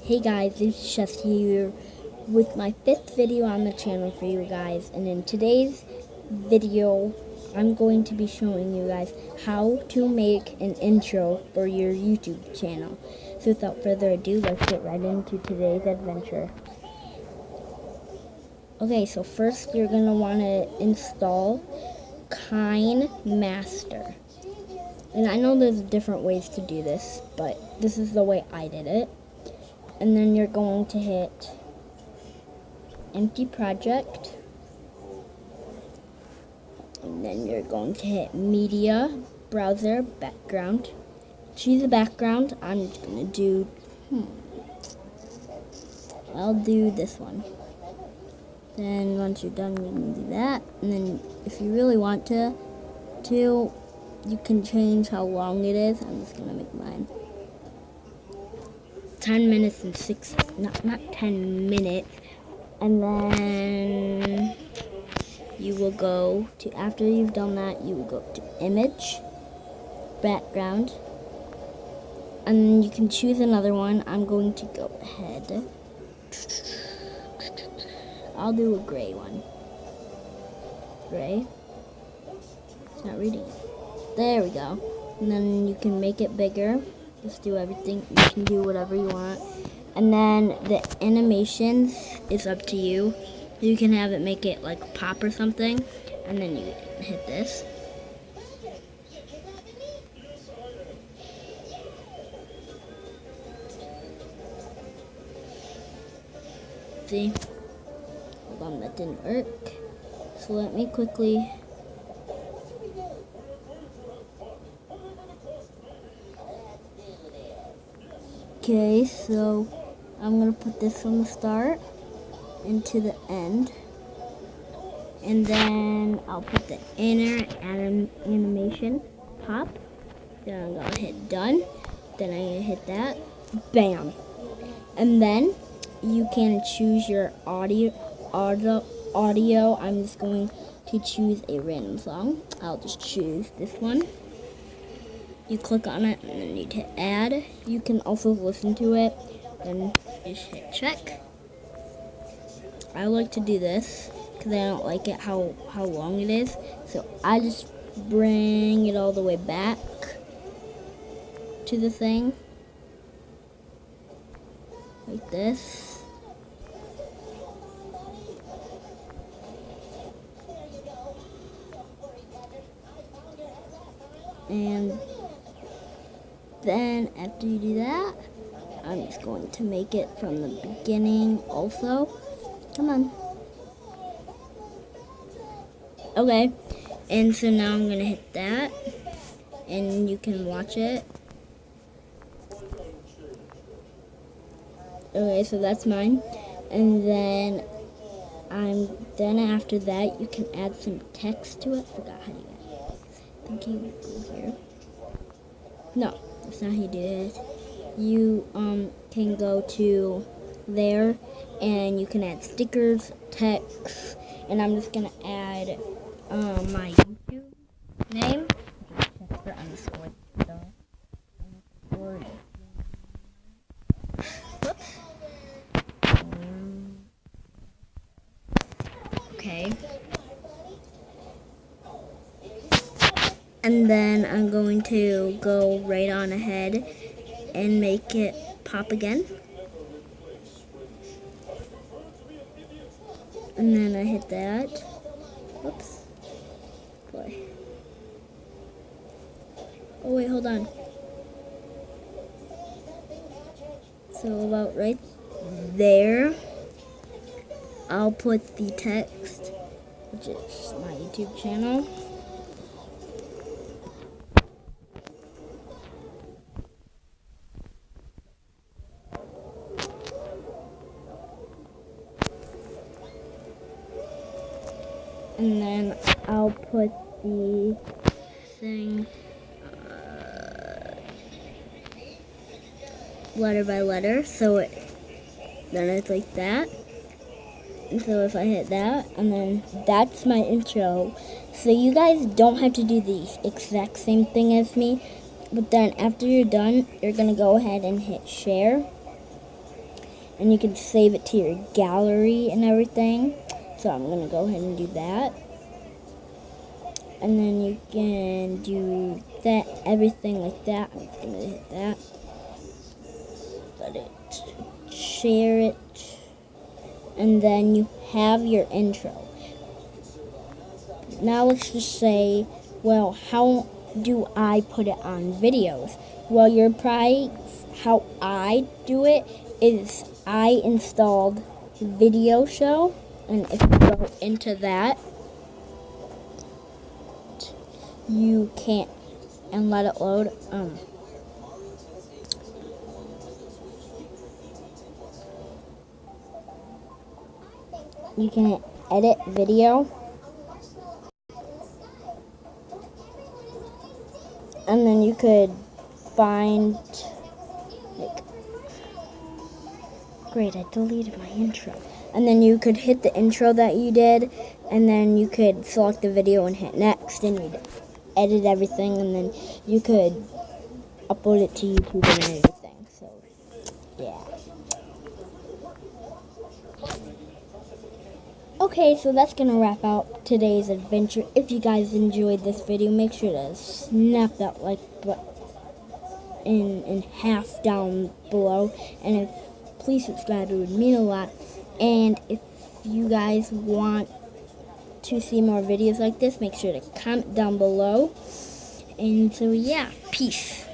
Hey guys, it's Chef here with my 5th video on the channel for you guys, and in today's video I'm going to be showing you guys how to make an intro for your YouTube channel. So without further ado, let's get right into today's adventure. Okay, so first you're going to want to install KineMaster. And I know there's different ways to do this, but this is the way I did it. And then you're going to hit empty project. And then you're going to hit media, browser, background. Choose a background. I'm just going to do, I'll do this one. Then once you're done, you can do that. And then if you really want to, you can change how long it is. I'm just going to make mine 10 minutes and 6, not 10 minutes. And then you will go to, after you've done that, you will go to image, background, and then you can choose another one. I'm going to go ahead. I'll do a gray one. Gray. It's not reading it. There we go. And then you can make it bigger. Just do everything. You can do whatever you want. And then the animations is up to you. You can have it make it like pop or something. And then you hit this. See? Hold on, that didn't work. So let me quickly... Okay, so I'm going to put this from the start into the end. And then I'll put the inner animation pop. Then I'm going to hit done. Then I'm going to hit that. Bam. And then you can choose your audio. I'm just going to choose a random song. I'll just choose this one. You click on it and then you hit add. You can also listen to it. Then just hit check. I like to do this because I don't like it how long it is. So I just bring it all the way back to the thing. Like this. And then after you do that, I'm just going to make it from the beginning also. Come on. Okay, and so now I'm going to hit that, and you can watch it. Okay, so that's mine. And then after that, you can add some text to it. Forgot how to do that. I think you go here. No. That's not how you do it. You can go to there and you can add stickers, text, and I'm just gonna add my YouTube name. Okay. And then I'm going to go right on ahead and make it pop again. And then I hit that. Whoops. Boy. Oh wait, hold on. So about right there, I'll put the text, which is my YouTube channel. And then I'll put the thing letter by letter, so then it's like that. And so if I hit that, and then that's my intro. So you guys don't have to do the exact same thing as me, but then after you're done, you're going to go ahead and hit share. and you can save it to your gallery and everything. So I'm gonna go ahead and do that. And then you can do that, everything like that. I'm just gonna hit that. Let it, share it. And then you have your intro. Now let's just say, well, how do I put it on videos? Well, you're probably, how I do it is I installed Video Show, and if you go into that, you can't, and let it load. You can edit video, and then you could find, like, great, I deleted my intro. And then you could hit the intro that you did, and then you could select the video and hit next, and you'd edit everything, and then you could upload it to YouTube and everything. So, yeah. Okay, so that's going to wrap out today's adventure. If you guys enjoyed this video, make sure to snap that like button in half down below. And please subscribe, it would mean a lot. And if you guys want to see more videos like this, make sure to comment down below. And so, yeah, peace.